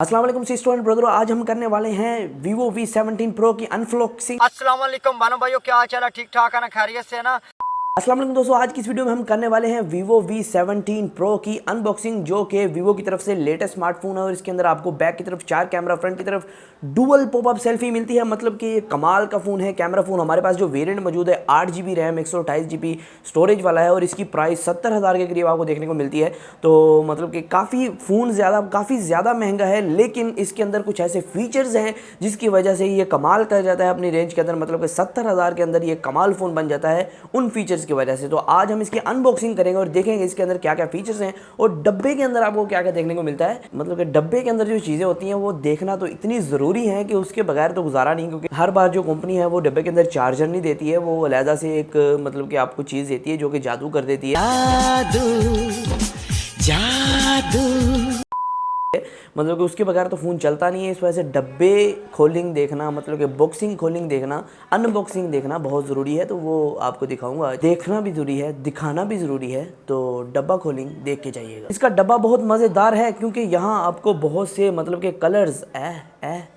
अस्सलाम वालेकुम स्टूडेंट ब्रदरों, आज हम करने वाले हैं Vivo V17 Pro की अनबॉक्सिंग। अस्सलाम वालेकुम भानु भाइयों, क्या हाल चाल है? ठीक ठाक है ना? खैरियत से है ना? अस्सलाम वालेकुम दोस्तों, आज की इस वीडियो में हम करने वाले हैं Vivo V17 Pro की अनबॉक्सिंग, जो कि Vivo की तरफ से लेटेस्ट स्मार्टफोन है। और इसके अंदर आपको बैक की तरफ 4 कैमरा, फ्रंट की तरफ डुअल पॉपअप सेल्फी मिलती है। मतलब कि ये कमाल का फ़ोन है। कैमरा फ़ोन हमारे पास जो वेरिएंट मौजूद है 8GB रैम 128GB स्टोरेज वाला है और इसकी प्राइस 70,000 के करीब आपको देखने को मिलती है। तो मतलब कि काफ़ी ज़्यादा महंगा है, लेकिन इसके अंदर कुछ ऐसे फीचर्स हैं जिसकी वजह से ये कमाल कर जाता है अपनी रेंज के अंदर। मतलब कि 70,000 के अंदर ये कमाल फ़ोन बन जाता है उन फीचर्स की वजह से। तो आज हम इसकी अनबॉक्सिंग करेंगे और देखेंगे इसके अंदर क्या क्या फीचर्स हैं और डब्बे के अंदर आपको क्या क्या देखने को मिलता है। मतलब कि डब्बे के अंदर जो चीज़ें होती हैं वो देखना तो इतनी ज़रूरी है कि उसके बगैर तो गुजारा नहीं, क्योंकि हर बार जो कंपनी है वो डब्बे के अंदर चार्जर नहीं देती है, वो अलहदा से एक मतलब कि आपको चीज़ देती है जो कि जादू कर देती है। जादू मतलब कि उसके बगैर तो फ़ोन चलता नहीं है। इस वजह से डब्बे खोलिंग देखना, मतलब कि बॉक्सिंग खोलिंग देखना, अनबॉक्सिंग देखना बहुत ज़रूरी है। तो वो आपको दिखाऊंगा। देखना भी ज़रूरी है, दिखाना भी ज़रूरी है। तो डब्बा खोलिंग देख के जाइएगा। इसका डब्बा बहुत मज़ेदार है क्योंकि यहाँ आपको बहुत से मतलब के कलर्स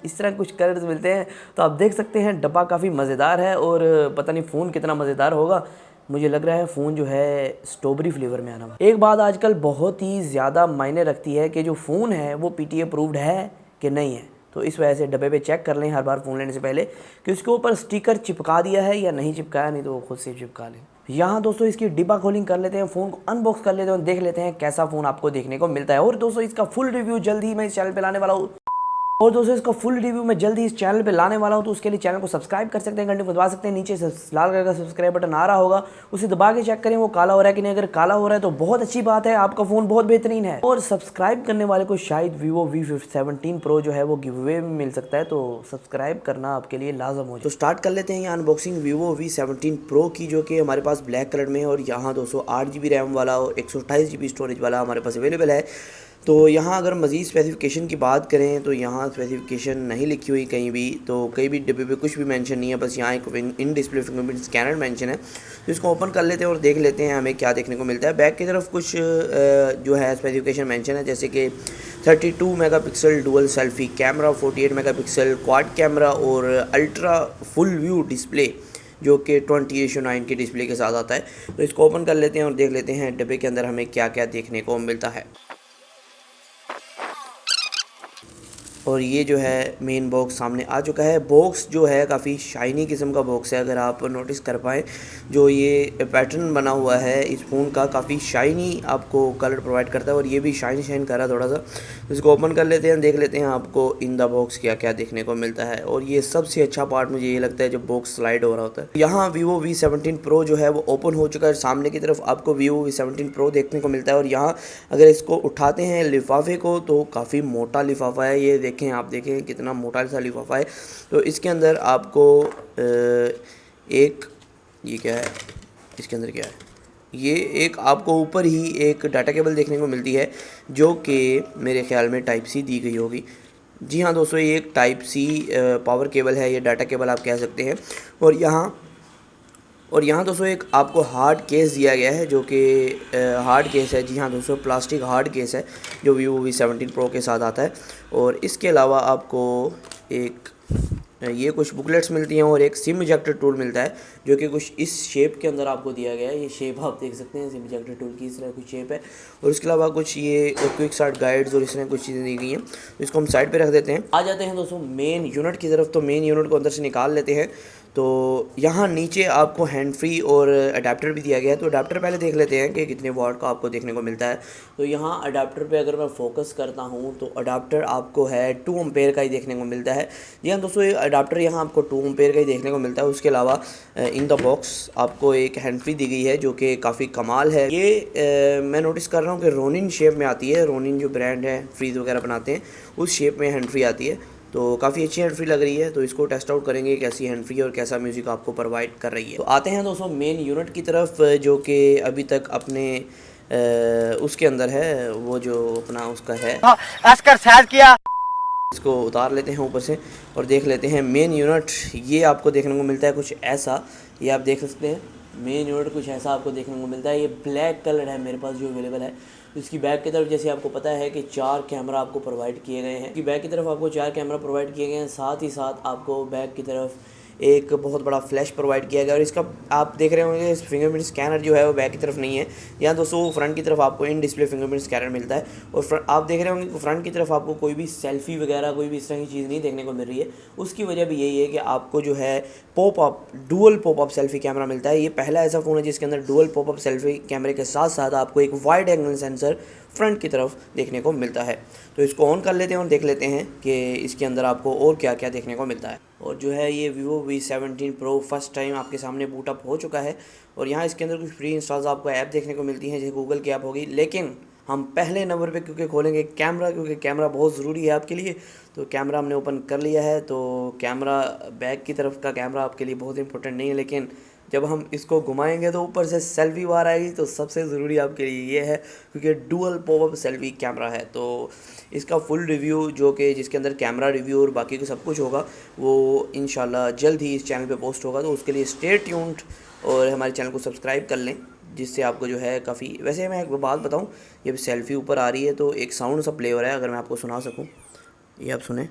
इस तरह कुछ कलर्स मिलते हैं। तो आप देख सकते हैं डब्बा काफ़ी मज़ेदार है और पता नहीं फ़ोन कितना मज़ेदार होगा। मुझे लग रहा है फ़ोन जो है स्ट्रॉबेरी फ्लेवर में आना वाला। एक बात आजकल बहुत ही ज़्यादा मायने रखती है कि जो फ़ोन है वो PTA अप्रूव्ड है कि नहीं है। तो इस वजह से डब्बे पे चेक कर लें हर बार फ़ोन लेने से पहले कि उसके ऊपर स्टिकर चिपका दिया है या नहीं चिपकाया, नहीं तो वो खुद से चिपका लें। यहाँ दोस्तों इसकी डिब्बा खोलिंग कर लेते हैं, फ़ोन को अनबॉक्स कर लेते हैं और देख लेते हैं कैसा फ़ोन आपको देखने को मिलता है। और दोस्तों इसका फुल रिव्यू जल्द ही मैं इस चैनल पर लाने वाला हूँ। और दोस्तों इसका फुल रिव्यू मैं जल्दी इस चैनल पे लाने वाला हूं, तो उसके लिए चैनल को सब्सक्राइब कर सकते हैं, घंटे को दबा सकते हैं। नीचे से लाल कलर का सब्सक्राइब बटन आ रहा होगा, उसे दबा के चेक करें वो काला हो रहा है कि नहीं। अगर काला हो रहा है तो बहुत अच्छी बात है, आपका फ़ोन बहुत बेहतरीन है। और सब्सक्राइब करने वाले को शायद Vivo V17 Pro जो है वो गिव अवे में मिल सकता है, तो सब्सक्राइब करना आपके लिए लाजम हो जाए। तो स्टार्ट कर लेते हैं ये अनबॉक्सिंग Vivo V17 Pro की, जो कि हमारे पास ब्लैक कलर में है। और यहाँ 208GB रैम वाला और 128GB स्टोरेज वाला हमारे पास अवेलेबल है। तो यहाँ अगर मज़ीद स्पेसिफिकेशन की बात करें तो यहाँ स्पेसिफिकेशन नहीं लिखी हुई कहीं भी, तो कहीं भी डिब्बे पे कुछ भी मेंशन नहीं है, बस यहाँ एक in display fingerprint scanner mention है। तो इसको ओपन कर लेते हैं और देख लेते हैं हमें क्या देखने को मिलता है। बैक की तरफ कुछ जो है स्पेसिफिकेशन मेंशन है, जैसे कि 32 megapixel dual selfie camera, 48 megapixel quad camera और अल्ट्रा फुल व्यू डिस्प्ले जो कि 20:9 की डिस्प्ले के साथ आता है। तो इसको ओपन कर लेते हैं और देख लेते हैं डिब्बे के अंदर हमें क्या क्या देखने को मिलता है। और ये जो है मेन बॉक्स सामने आ चुका है। बॉक्स जो है काफ़ी शाइनी किस्म का बॉक्स है, अगर आप नोटिस कर पाएँ जो ये पैटर्न बना हुआ है इस फ़ोन का, काफ़ी शाइनी आपको कलर प्रोवाइड करता है और ये भी शाइन कर रहा है थोड़ा सा। इसको ओपन कर लेते हैं, देख लेते हैं आपको इन द बॉक्स क्या क्या देखने को मिलता है। और ये सबसे अच्छा पार्ट मुझे ये लगता है जब बॉक्स स्लाइड हो रहा होता है। यहाँ Vivo V17 Pro जो है वो ओपन हो चुका है। सामने की तरफ आपको Vivo V17 Pro देखने को मिलता है और यहाँ अगर इसको उठाते हैं लिफाफे को तो काफ़ी मोटा लिफाफा है। ये देखें, आप देखें कितना मोटा सा लिफाफा है। तो इसके अंदर आपको एक ये क्या है, इसके अंदर क्या है, ये एक आपको ऊपर ही एक डाटा केबल देखने को मिलती है जो कि मेरे ख्याल में टाइप सी दी गई होगी। जी हाँ दोस्तों, ये एक टाइप सी पावर केबल है, ये डाटा केबल आप कह सकते हैं। और यहाँ दोस्तों एक आपको हार्ड केस दिया गया है जो कि हार्ड केस है। जी हाँ दोस्तों, प्लास्टिक हार्ड केस है जो Vivo V17 Pro के साथ आता है। और इसके अलावा आपको एक ये कुछ बुकलेट्स मिलती हैं और एक सिम इजेक्टर टूल मिलता है जो कि कुछ इस शेप के अंदर आपको दिया गया है। ये शेप आप देख सकते हैं, सिम इजेक्टर टूल की इस तरह कुछ शेप है। और इसके अलावा कुछ ये क्विक स्टार्ट गाइड्स और इस तरह कुछ चीज़ें दी गई हैं। इसको हम साइड पे रख देते हैं। आ जाते हैं दोस्तों मेन यूनिट की तरफ। तो मेन यूनिट को अंदर से निकाल लेते हैं। तो यहाँ नीचे आपको हैंड फ्री और अडाप्टर भी दिया गया है। तो अडाप्टर पहले देख लेते हैं कि कितने वाट का आपको देखने को मिलता है। तो यहाँ अडाप्टर पे अगर मैं फोकस करता हूँ तो अडाप्टर आपको है 2 एम्पेयर का ही देखने को मिलता है। जी हाँ दोस्तों, ये अडाप्टर यहाँ आपको 2 एम्पेयर का ही देखने को मिलता है। उसके अलावा इन द बॉक्स आपको एक हैंड फ्री दी गई है जो कि काफ़ी कमाल है। ये मैं नोटिस कर रहा हूँ कि रोनिन शेप में आती है। रोनिन जो ब्रांड है फ्रीज वगैरह बनाते हैं उस शेप में हैंड फ्री आती है। तो काफ़ी अच्छी हैंड फ्री लग रही है। तो इसको टेस्ट आउट करेंगे कैसी हैंड फ्री और कैसा म्यूज़िक आपको प्रोवाइड कर रही है। तो आते हैं दोस्तों मेन यूनिट की तरफ जो कि अभी तक अपने उसके अंदर है, वो जो अपना उसका है अस्कर सैद किया। इसको उतार लेते हैं ऊपर से और देख लेते हैं मेन यूनिट। ये आपको देखने को मिलता है कुछ ऐसा, ये आप देख सकते हैं मेन यूनिट कुछ ऐसा आपको देखने को मिलता है। ये ब्लैक कलर है मेरे पास जो अवेलेबल है। इसकी बैक की तरफ जैसे आपको पता है कि 4 कैमरा आपको प्रोवाइड किए गए हैं। इसकी बैक की तरफ आपको 4 कैमरा प्रोवाइड किए गए हैं, साथ ही साथ आपको बैक की तरफ एक बहुत बड़ा फ्लैश प्रोवाइड किया गया। और इसका आप देख रहे होंगे फिंगरप्रिंट स्कैनर जो है वो बैक की तरफ नहीं है। यहाँ दोस्तों फ्रंट की तरफ आपको इन डिस्प्ले फिंगरप्रिंट स्कैनर मिलता है। और आप देख रहे होंगे कि फ्रंट की तरफ आपको कोई भी सेल्फी वगैरह कोई भी इस तरह की चीज़ नहीं देखने को मिल रही है। उसकी वजह भी यही है कि आपको जो है डुअल पॉपअप सेल्फी कैमरा मिलता है। ये पहला ऐसा फ़ोन है जिसके अंदर डुअल पॉपअप सेल्फी कैमरे के साथ साथ आपको एक वाइड एंगल सेंसर फ्रंट की तरफ देखने को मिलता है। तो इसको ऑन कर लेते हैं और देख लेते हैं कि इसके अंदर आपको और क्या क्या देखने को मिलता है। और जो है ये Vivo V17 Pro first time आपके सामने बूट अप हो चुका है। और यहाँ इसके अंदर कुछ प्री इंस्टॉल्स आपको ऐप देखने को मिलती हैं, जैसे गूगल की ऐप होगी। लेकिन हम पहले नंबर पे क्योंकि खोलेंगे कैमरा, क्योंकि कैमरा बहुत ज़रूरी है आपके लिए। तो कैमरा हमने ओपन कर लिया है। तो कैमरा बैक की तरफ का कैमरा आपके लिए बहुत इंपॉर्टेंट नहीं है, लेकिन जब हम इसको घुमाएंगे तो ऊपर से सेल्फी बाहर आएगी। तो सबसे ज़रूरी आपके लिए ये है क्योंकि डुअल पॉपअप सेल्फी कैमरा है। तो इसका फुल रिव्यू जो कि जिसके अंदर कैमरा रिव्यू और बाकी को सब कुछ होगा वो इंशाल्लाह जल्द ही इस चैनल पे पोस्ट होगा। तो उसके लिए स्टे ट्यून्ड और हमारे चैनल को सब्सक्राइब कर लें, जिससे आपको जो है काफ़ी। वैसे मैं एक बात बताऊं, ये सेल्फी ऊपर आ रही है तो एक साउंड सा प्ले हो रहा है, अगर मैं आपको सुना सकूं, ये आप सुने।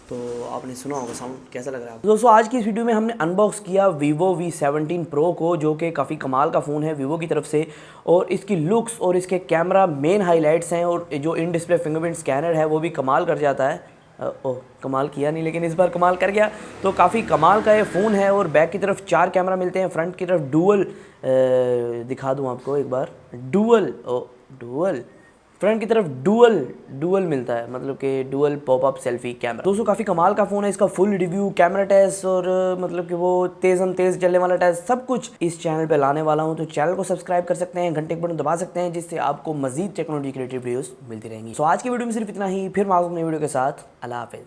तो आपने सुना होगा साउंड, कैसा लग रहा है आपको? दोस्तों आज की इस वीडियो में हमने अनबॉक्स किया Vivo V17 Pro को, जो कि काफ़ी कमाल का फ़ोन है Vivo की तरफ से। और इसकी लुक्स और इसके कैमरा मेन हाइलाइट्स हैं, और जो इन डिस्प्ले फिंगरप्रिंट स्कैनर है वो भी कमाल कर जाता है। ओह कमाल किया नहीं, लेकिन इस बार कमाल कर गया। तो काफ़ी कमाल का ये फ़ोन है। और बैक की तरफ 4 कैमरा मिलते हैं, फ्रंट की तरफ डुअल दिखा दूँ आपको एक बार, डुअल फ्रंट की तरफ डुअल मिलता है, मतलब कि डुअल पॉपअप सेल्फी कैमरा। दोस्तों काफ़ी कमाल का फ़ोन है। इसका फुल रिव्यू, कैमरा टेस्ट और मतलब कि वो तेज़ चलने वाला टेस्ट, सब कुछ इस चैनल पे लाने वाला हूँ। तो चैनल को सब्सक्राइब कर सकते हैं, घंटे के बटन दबा सकते हैं, जिससे आपको मजीद टेक्नोलॉजी क्रिएटिव वीडियोस मिलती रहेंगी। तो आज की वीडियो में सिर्फ इतना ही, फिर मालूम नई वीडियो के साथ। अल्लाह हाफिज़।